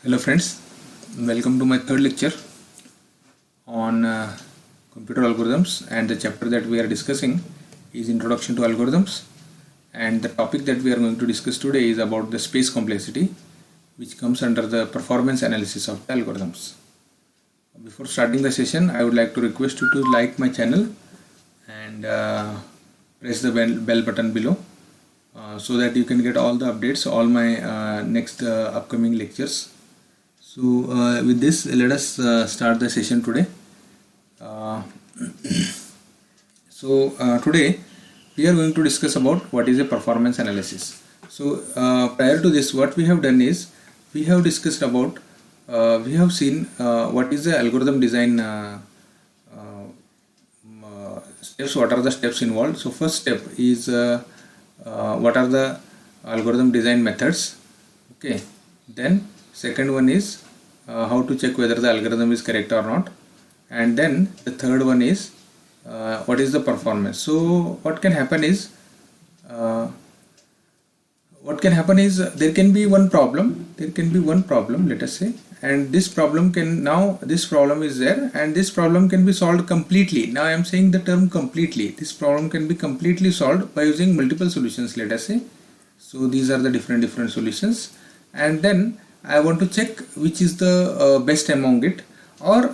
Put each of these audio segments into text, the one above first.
Hello friends, welcome to my third lecture on computer algorithms, and the chapter that we are discussing is Introduction to Algorithms, and the topic that we are going to discuss today is about the space complexity, which comes under the performance analysis of the algorithms. Before starting the session, I would like to request you to like my channel and press the bell button below so that you can get all the updates, all my next upcoming lectures. So with this, let us start the session today. Today we are going to discuss about what is a performance analysis. So prior to this, what we have done is we have discussed about we have seen what is the algorithm design steps, what are the steps involved. So first step is what are the algorithm design methods. Okay, then second one is how to check whether the algorithm is correct or not, and then the third one is what is the performance. So what can happen is there can be one problem, let us say, and this problem is there, and this problem can be solved completely. Now I am saying the term completely. This problem can be completely solved by using multiple solutions, let us say. So these are the different solutions, and then I want to check which is the best among it, or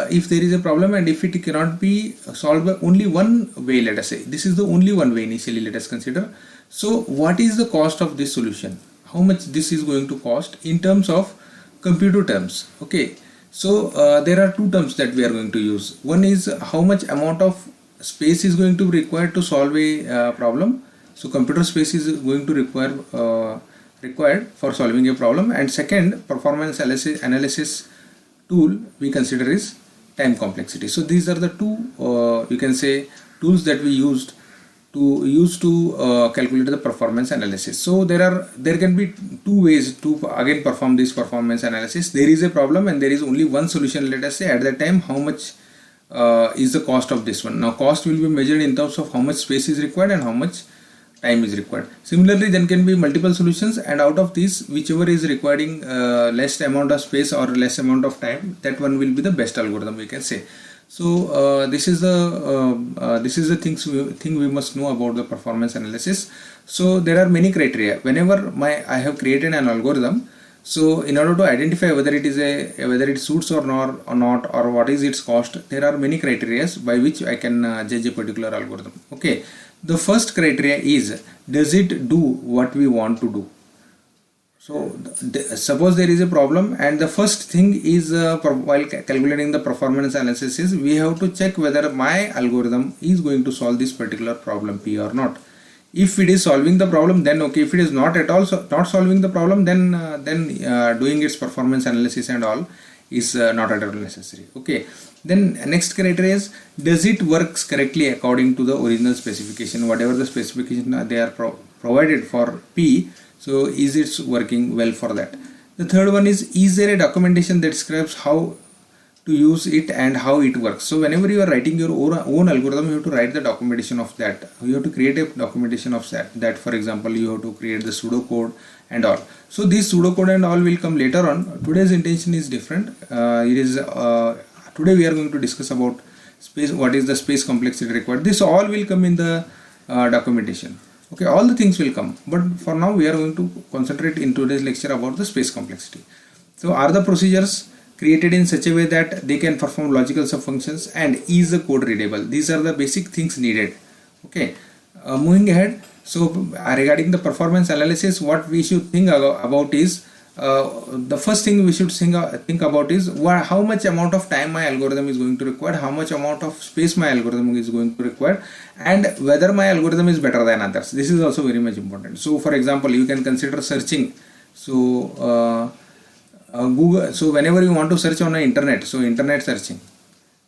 if there is a problem and if it cannot be solved by only one way, let us say this is the only one way initially, let us consider. So what is the cost of this solution? How much this is going to cost in terms of computer terms? Okay, so there are two terms that we are going to use. One is how much amount of space is going to be required to solve a problem. So computer space is going to required for solving a problem, and second performance analysis tool we consider is time complexity. So these are the two you can say tools that we used to calculate the performance analysis. So there can be two ways to again perform this performance analysis. There is a problem and there is only one solution, let us say. At that time, how much is the cost of this one? Now cost will be measured in terms of how much space is required and how much time is required. Similarly, then can be multiple solutions, and out of these, whichever is requiring less amount of space or less amount of time, that one will be the best algorithm, we can say. So this is the thing we must know about the performance analysis. So there are many criteria. Whenever I have created an algorithm, so in order to identify whether it suits or not, or what is its cost, there are many criteria by which I can judge a particular algorithm. Okay. The first criteria is, does it do what we want to do? So suppose there is a problem, and the first thing is while calculating the performance analysis is we have to check whether my algorithm is going to solve this particular problem P or not. If it is solving the problem, then okay. If it is not at all not solving the problem, then doing its performance analysis and all is not at all necessary. Okay. Then next criteria is, does it works correctly according to the original specification, whatever the specification they are provided for P. So is it working well for that? The third one is there a documentation that describes how to use it and how it works? So whenever you are writing your own algorithm, you have to write the documentation of that. You have to create a documentation of that. For example, you have to create the pseudocode and all. So this pseudocode and all will come later on. Today's intention is different. Today we are going to discuss about space. What is the space complexity required? This all will come in the documentation. Okay, all the things will come. But for now, we are going to concentrate in today's lecture about the space complexity. So are the procedures created in such a way that they can perform logical subfunctions, and is the code readable? These are the basic things needed. Okay, moving ahead. So regarding the performance analysis, what we should think about is the first thing we should think about is how much amount of time my algorithm is going to require, how much amount of space my algorithm is going to require, and whether my algorithm is better than others. This is also very much important. So for example, you can consider searching. So Google. So whenever you want to search on the internet, so internet searching.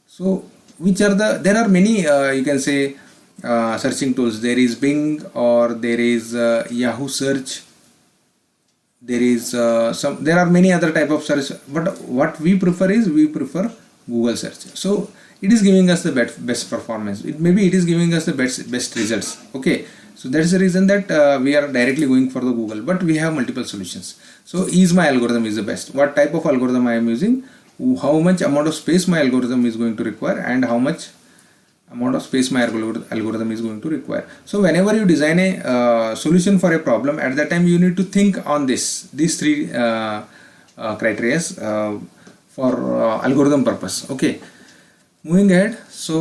So there are many you can say searching tools. There is Bing, or there is Yahoo search. There are many other type of search, but what we prefer is Google search. So it is giving us the best performance. Maybe it is giving us the best results. Okay, so that is the reason that we are directly going for the Google, but we have multiple solutions. So is my algorithm is the best. What type of algorithm I am using, how much amount of space my algorithm is going to require, and how much amount of space my algorithm is going to require. So whenever you design a solution for a problem, at that time you need to think on these three criteria for algorithm purpose. Okay, moving ahead. So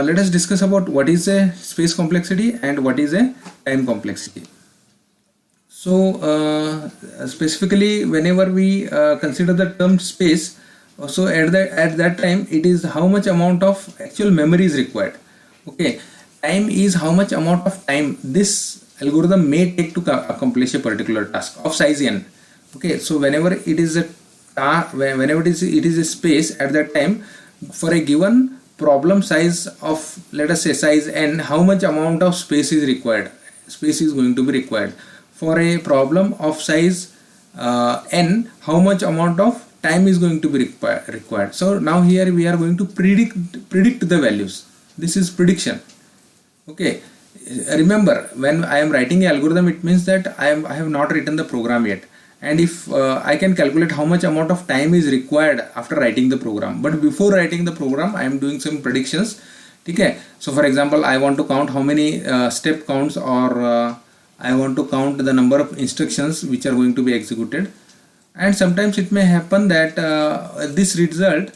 let us discuss about what is a space complexity and what is a time complexity. So specifically, whenever we consider the term space, so at that time it is how much amount of actual memory is required. Okay, time is how much amount of time this algorithm may take to accomplish a particular task of size n. Okay, so whenever it is a whenever it is a space, at that time for a given problem size of, let us say, size n, how much amount of space is required, space is going to be required. For a problem of size n, how much amount of time is going to be required. So now here we are going to predict the values. This is prediction. Okay, remember, when I am writing an algorithm, it means that I have not written the program yet, and if I can calculate how much amount of time is required after writing the program, but before writing the program I am doing some predictions. Okay, so for example, I want to count how many step counts, or I want to count the number of instructions which are going to be executed, and sometimes it may happen that this result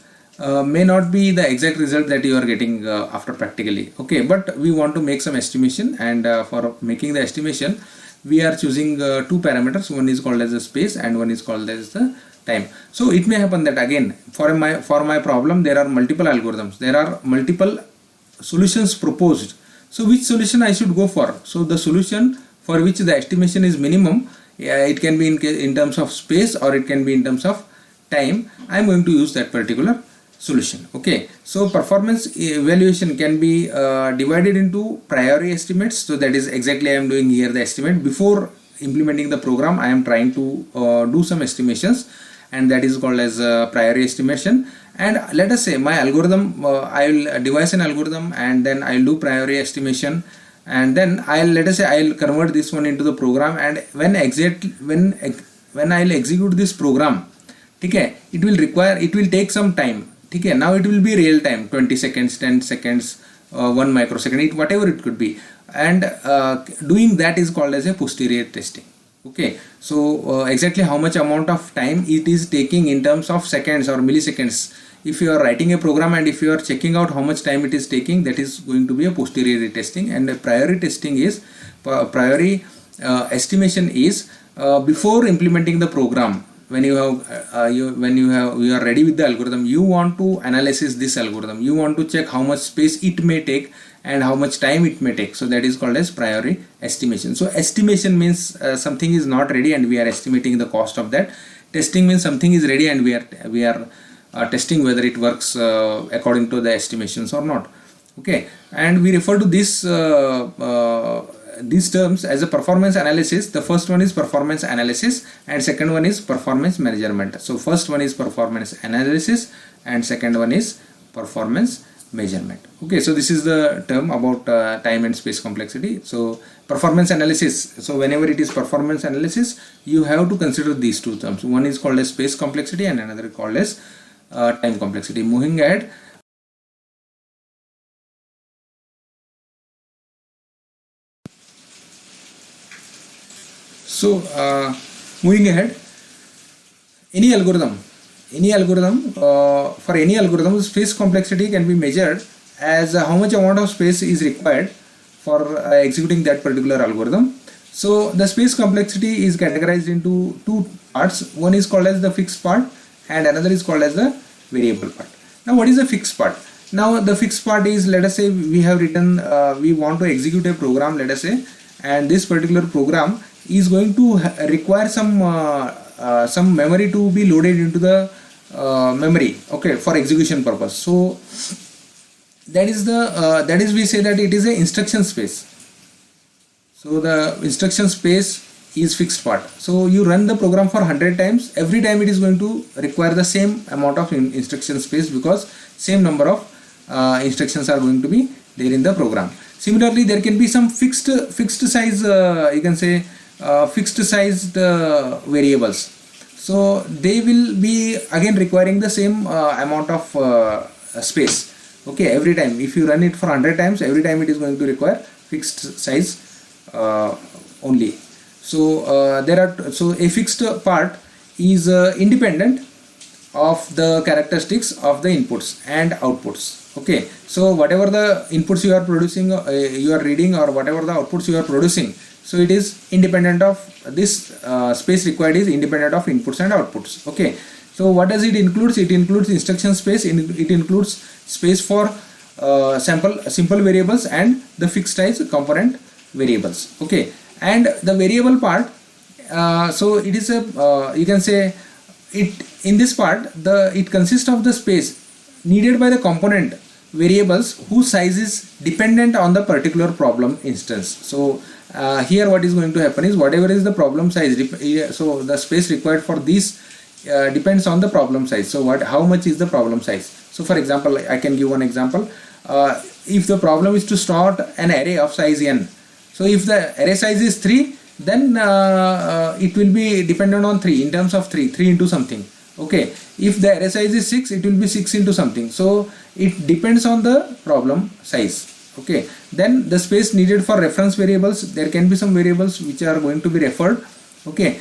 may not be the exact result that you are getting after practically. Okay, but we want to make some estimation, and for making the estimation we are choosing two parameters. One is called as the space and one is called as the time. So it may happen that again for my problem there are multiple algorithms, there are multiple solutions proposed. So which solution I should go for? So the solution for which the estimation is minimum, it can be in terms of space or it can be in terms of time. I am going to use that particular solution. Okay, so performance evaluation can be divided into priori estimates. So that is exactly I am doing here the estimate. Before implementing the program, I am trying to do some estimations, and that is called as priori estimation. And let us say my algorithm, I will devise an algorithm and then I will do priori estimation, and then let us say I will convert this one into the program, and when I will execute this program, okay, it will take some time. Okay, now it will be real time, 20 seconds, 10 seconds, 1 microsecond, whatever it could be, and doing that is called as a posterior testing. Okay, so exactly how much amount of time it is taking in terms of seconds or milliseconds, if you are writing a program and if you are checking out how much time it is taking, that is going to be a posterior testing. And a priori testing is estimation is before implementing the program. When you are ready with the algorithm, you want to analyze this algorithm, you want to check how much space it may take and how much time it may take. So that is called as priori estimation. So estimation means something is not ready and we are estimating the cost of that. Testing means something is ready and we are testing whether it works according to the estimations or not. Okay, and we refer to this these terms as a performance analysis. The first one is performance analysis and second one is performance measurement. So first one is performance analysis and second one is performance measurement. Okay, so this is the term about time and space complexity. So performance analysis, so whenever it is performance analysis, you have to consider these two terms. One is called as space complexity and another is called as time complexity. Moving ahead, so moving ahead, any algorithm for any algorithm, space complexity can be measured as how much amount of space is required for executing that particular algorithm. So the space complexity is categorized into two parts. One is called as the fixed part and another is called as the variable part. Now what is the fixed part? Now the fixed part is, let us say we have written, we want to execute a program, let us say, and this particular program is going to require some memory to be loaded into the memory, okay, for execution purpose. So that is we say that it is a instruction space. So the instruction space is fixed part. So you run the program for 100 times, every time it is going to require the same amount of instruction space because same number of instructions are going to be there in the program. Similarly, there can be some fixed size, you can say fixed sized variables. So they will be again requiring the same amount of space. Okay, every time if you run it for 100 times, every time it is going to require fixed size only. So so a fixed part is independent of the characteristics of the inputs and outputs. Okay, so whatever the inputs you are producing, you are reading, or whatever the outputs you are producing, so it is independent of this space required is independent of inputs and outputs. Okay, so what does it includes? It includes instruction space, it includes space for simple variables and the fixed size component variables. Okay, and the variable part, so it is a you can say it in this part it consists of the space needed by the component variables whose size is dependent on the particular problem instance. So here what is going to happen is whatever is the problem size, so the space required for this depends on the problem size. So how much is the problem size? So for example, I can give one example. If the problem is to sort an array of size n, so if the array size is 3, then it will be dependent on 3 in terms of 3 into something. Okay, if the array size is 6, it will be 6 into something. So it depends on the problem size. Okay, then the space needed for reference variables, there can be some variables which are going to be referred. Okay,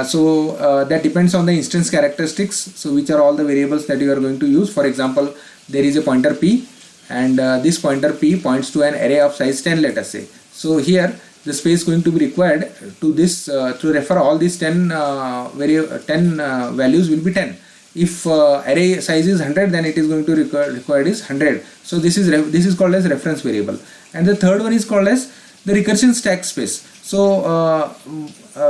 so that depends on the instance characteristics, so which are all the variables that you are going to use. For example, there is a pointer p, and this pointer p points to an array of size 10, let us say. So here the space going to be required to this to refer all these 10 values will be 10. If array size is 100, then it is going to required is 100. So this is called as reference variable. And the third one is called as the recursion stack space. So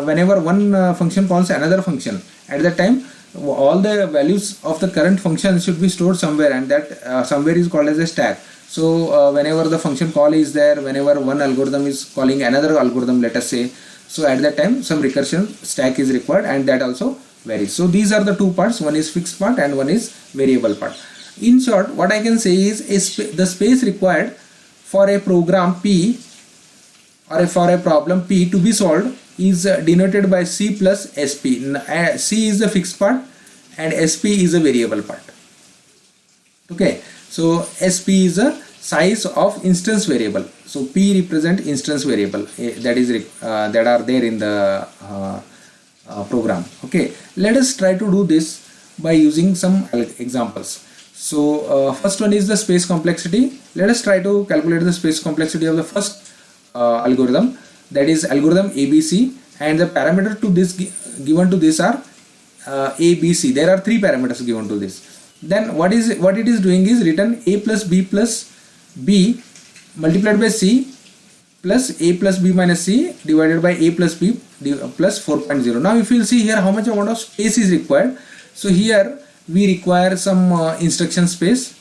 whenever one function calls another function, at that time all the values of the current function should be stored somewhere, and that somewhere is called as a stack. So whenever the function call is there, whenever one algorithm is calling another algorithm, let us say, so at that time some recursion stack is required, and that also varies. So these are the two parts, one is fixed part and one is variable part. In short, what I can say is the space required for a program P or for a problem P to be solved is denoted by C plus SP. C is the fixed part and SP is a variable part. Okay, so SP is a size of instance variable. So P represent instance variable that are there in the program. Okay, let us try to do this by using some examples. So first one is the space complexity. Let us try to calculate the space complexity of the first algorithm, that is algorithm ABC, and the parameter to this given to this are ABC. There are 3 parameters given to this. Then what it is doing is written a plus b multiplied by c plus a plus b minus c divided by a plus b plus 4.0. Now if you will see here how much amount of space is required. So here we require some instruction space.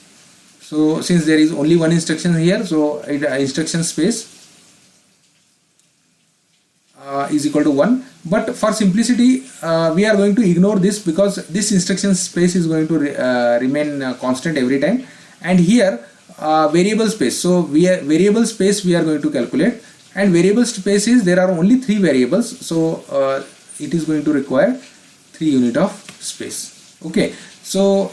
So since there is only one instruction here, so instruction space is equal to 1. But for simplicity we are going to ignore this, because this instruction space is going to remain constant every time. And here variable space, so variable space we are going to calculate, and variable space is there are only 3 variables, so it is going to require 3 unit of space. Okay, so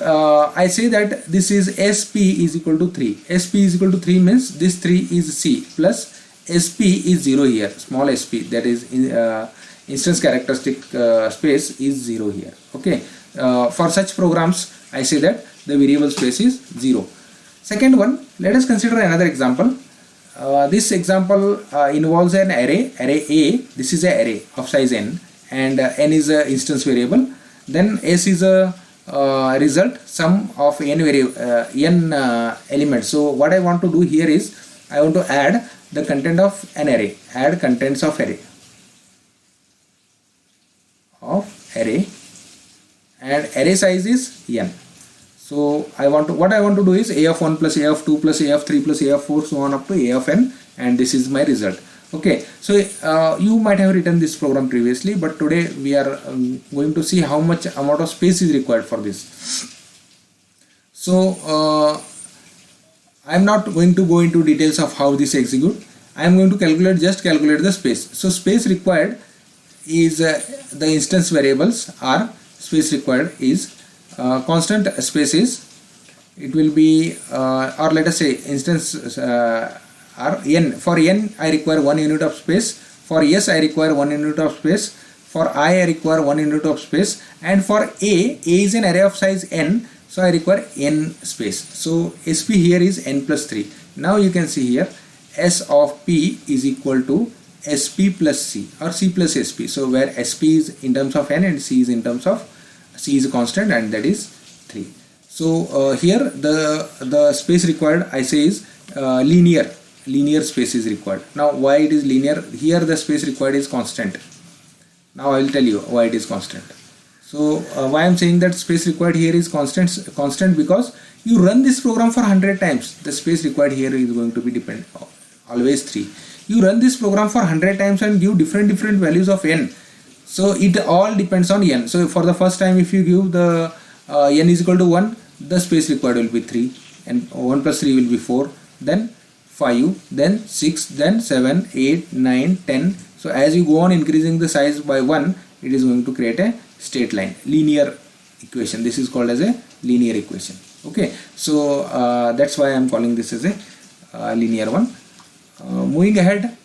I say that this is SP is equal to 3. SP is equal to 3 means this 3 is C plus SP is 0 here, small sp, that is instance characteristic space is 0 here. Okay, for such programs I say that the variable space is 0. Second one, let us consider another example. This example involves an array A. This is an array of size n, and n is a instance variable. Then S is a result sum of n elements. So what I want to do here is I want to add the content of an array, add contents of array, and array size is n. So what I want to do is a of 1 plus a of 2 plus a of 3 plus a of 4, so on up to a of n, and this is my result. Okay, so you might have written this program previously, but today we are going to see how much amount of space is required for this. So I am not going to go into details of how this execute. I am going to calculate the space. So space required is the instance variables are space required is constant space is, it will be or let us say instance are n. For n I require 1 unit of space, for s I require 1 unit of space, for I require 1 unit of space, and for a is an array of size n, so I require n space. So sp here is n plus 3. Now you can see here s of p is equal to sp plus c or c plus sp. So where sp is in terms of n and c is in terms of, c is a constant, and that is 3. So here the space required I say is linear space is required. Now why it is linear? Here the space required is constant. Now I will tell you why it is constant. So why I am saying that space required here is constant because you run this program for 100 times, the space required here is going to be always 3. You run this program for 100 times and give different values of n. So it all depends on n. So for the first time if you give the n is equal to 1, the space required will be 3, and 1 plus 3 will be 4, then 5, then 6, then 7, 8, 9, 10. So as you go on increasing the size by 1, it is going to create a straight line, linear equation. This is called as a linear equation. Okay, so that's why I am calling this as a linear one. Moving ahead,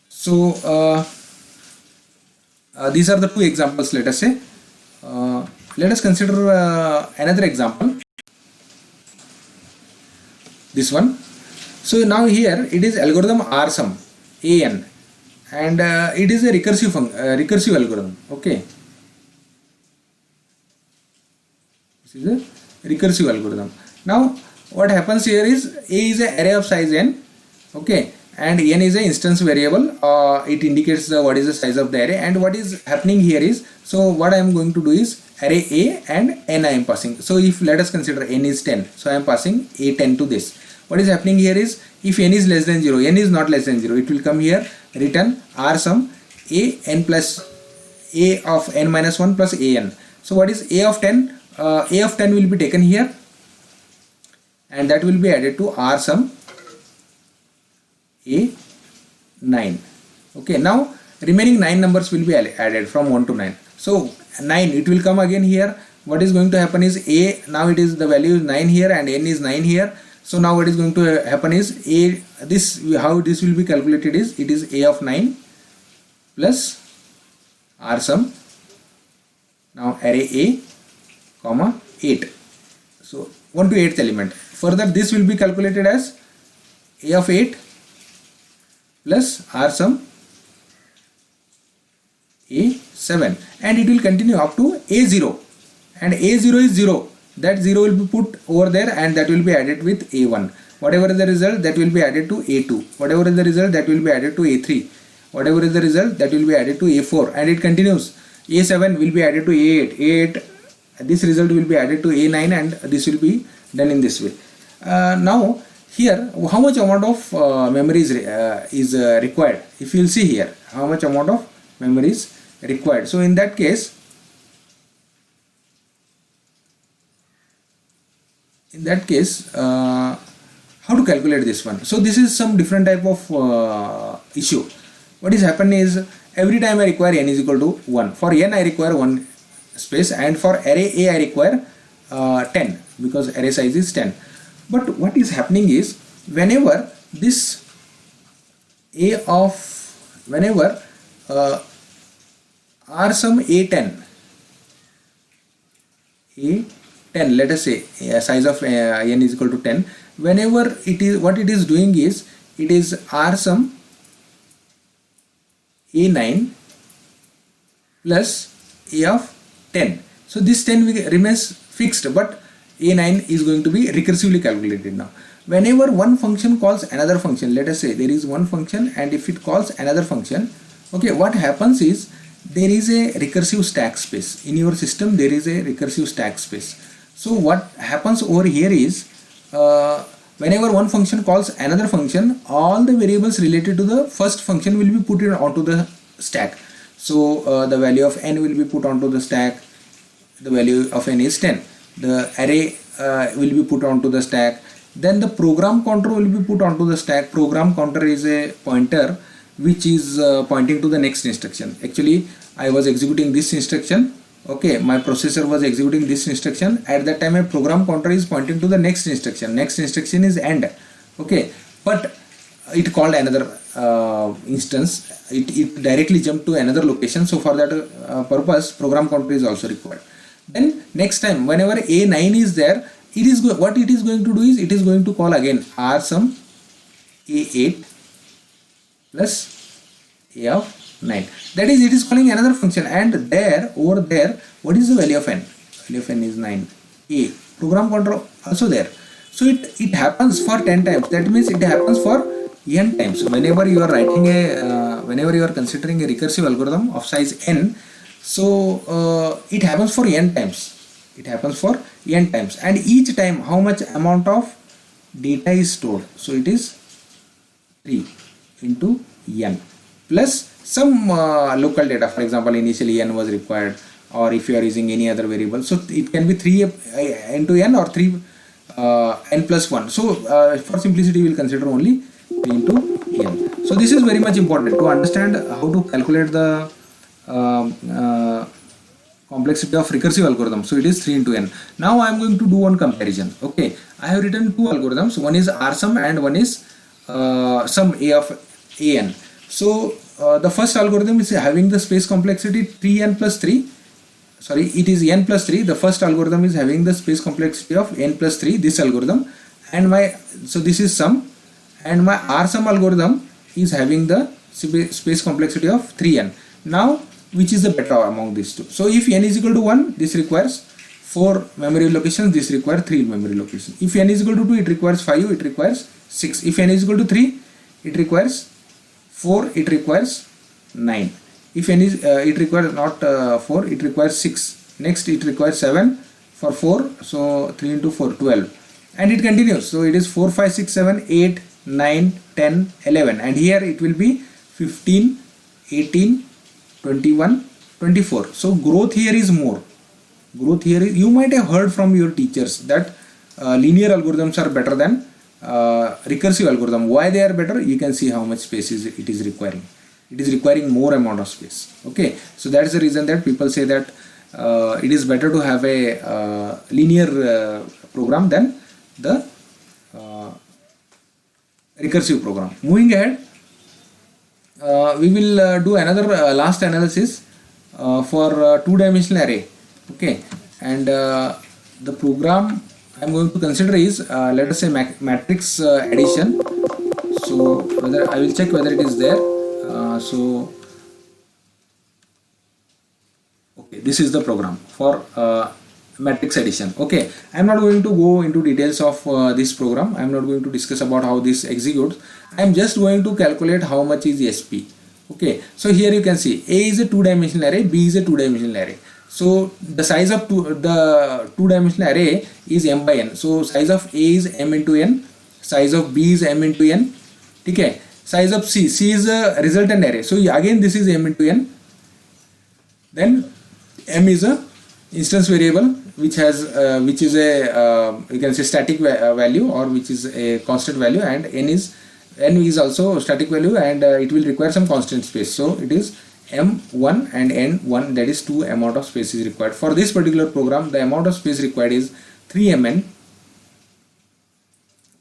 so these are the two examples. Let us say, let us consider another example, this one. So now here it is algorithm R sum an, and it is a recursive algorithm. Okay, this is a recursive algorithm. Now what happens here is a is an array of size n, okay, and n is an instance variable. It indicates what is the size of the array, and what is happening here is, so what I am going to do is array a and n I am passing. So if let us consider n is 10, so I am passing a 10 to this. What is happening here is, if n is less than 0, n is not less than 0, it will come here, return R sum a n plus a of n minus 1 plus a n. So what is a of 10? A of 10 will be taken here, and that will be added to R sum a 9. Okay, now remaining 9 numbers will be added from 1 to 9. So 9, it will come again here. What is going to happen is a, now it is the value is 9 here and n is 9 here. So now what is going to happen is a, this, how this will be calculated is, it is a of 9 plus R sum, now array a comma 8. So 1 to 8th element. Further this will be calculated as a of 8 plus R sum a7, and it will continue up to a0, and a0 is 0. That 0 will be put over there, and that will be added with a1. Whatever is the result, that will be added to a2. Whatever is the result, that will be added to a3. Whatever is the result, that will be added to a4, and it continues. a7 will be added to a8. This result will be added to a9, and this will be done in this way. Now here, how much amount of memory is required? If you will see here, how much amount of memory is required. So in that case, how to calculate this one? So this is some different type of issue. What is happening is, every time I require n is equal to 1. For n I require 1 space, and for array a I require 10, because array size is 10. But what is happening is, whenever this a of, whenever R sum a10, let us say size of n is equal to 10, whenever it is, what it is doing is, it is R sum a9 plus a of 10. So this 10 remains fixed, but a9 is going to be recursively calculated. Now whenever one function calls another function, let us say there is one function, and if it calls another function, okay, what happens is, there is a recursive stack space in your system. There is a recursive stack space. So what happens over here is, whenever one function calls another function, all the variables related to the first function will be put onto the stack. So the value of n will be put onto the stack. The value of n is 10. The array will be put onto the stack. Then the program counter will be put onto the stack. Program counter is a pointer which is pointing to the next instruction. Actually I was executing this instruction, okay, my processor was executing this instruction. At that time my program counter is pointing to the next instruction. Next instruction is end. Okay, but it called another instance. It directly jumped to another location. So for that purpose, program counter is also required. Then next time, whenever A9 is there, it is what it is going to do is it is going to call again rsum A8 plus A of 9. That is, it is calling another function, and there over there, what is the value of n? Value of n is 9. A program counter also there. So it happens for 10 times. That means it happens for n times. Whenever you are writing whenever you are considering a recursive algorithm of size n, so it happens for n times. It happens for n times, and each time how much amount of data is stored? So it is 3 into n plus some local data. For example, initially n was required, or if you are using any other variable, so it can be 3 into n or 3 n plus 1. So for simplicity we will consider only 3 into n. So this is very much important to understand how to calculate the complexity of recursive algorithm. So it is 3 into n. Now I am going to do one comparison. Okay, I have written two algorithms. One is rsum and one is sum a of an. So the first algorithm is having the space complexity 3n plus 3. Sorry, it is n plus 3. The first algorithm is having the space complexity of n plus 3. This algorithm, and so this is sum, and my rsum algorithm is having the space complexity of 3n. Now, which is the better among these two? So if n is equal to 1, this requires 4 memory locations, this requires 3 memory locations. If n is equal to 2, it requires 5, it requires 6. If n is equal to 3, it requires 4, it requires 9. If n is it requires not 4, it requires 6. Next it requires 7 for 4, so 3 into 4, 12, and it continues. So it is 4, 5, 6, 7, 8, 9, 10, 11, and here it will be 15, 18, 21, 24. So growth here is more. Growth here is, you might have heard from your teachers that linear algorithms are better than recursive algorithm. Why they are better? You can see how much space it is requiring. It is requiring more amount of space. Okay, so that is the reason that people say that it is better to have a linear program than the recursive program. Moving ahead, we will do another last analysis for two-dimensional array. Okay, and the program I am going to consider is let us say matrix addition. So whether I will check whether it is there. So okay, this is the program for matrix addition. Okay, I am not going to go into details of this program. I am not going to discuss about how this executes. I am just going to calculate how much is SP. Okay, so here you can see A is a two-dimensional array, B is a two-dimensional array. So the size of the two-dimensional array is m by n. So size of A is m into n, size of B is m into n. Okay, size of C is a resultant array. So again this is m into n. Then m is a instance variable which has which is a you can say static value, or which is a constant value, and n is also static value, and it will require some constant space. So it is m1 and n1, that is 2 amount of space is required. For this particular program, the amount of space required is 3mn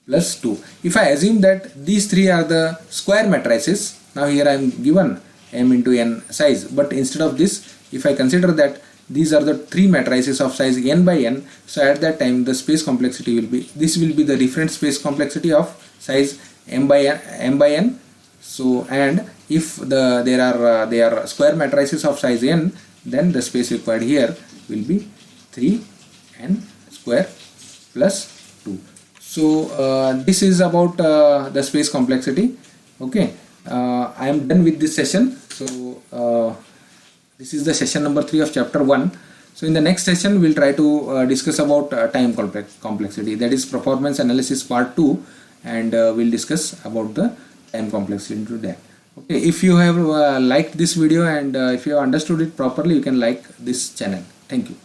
plus 2. If I assume that these three are the square matrices, now here I am given m into n size, but instead of this, if I consider that these are the three matrices of size n by n, so at that time the space complexity will be, this will be the different space complexity of size m by n. So, and if they are square matrices of size n, then the space required here will be 3n square plus 2. So this is about the space complexity. Okay, I am done with this session. So this is the session number 3 of chapter 1. So in the next session we will try to discuss about time complexity, that is performance analysis part 2, and we will discuss about the time complexity into that. Okay, if you have liked this video, and if you have understood it properly, you can like this channel. Thank you.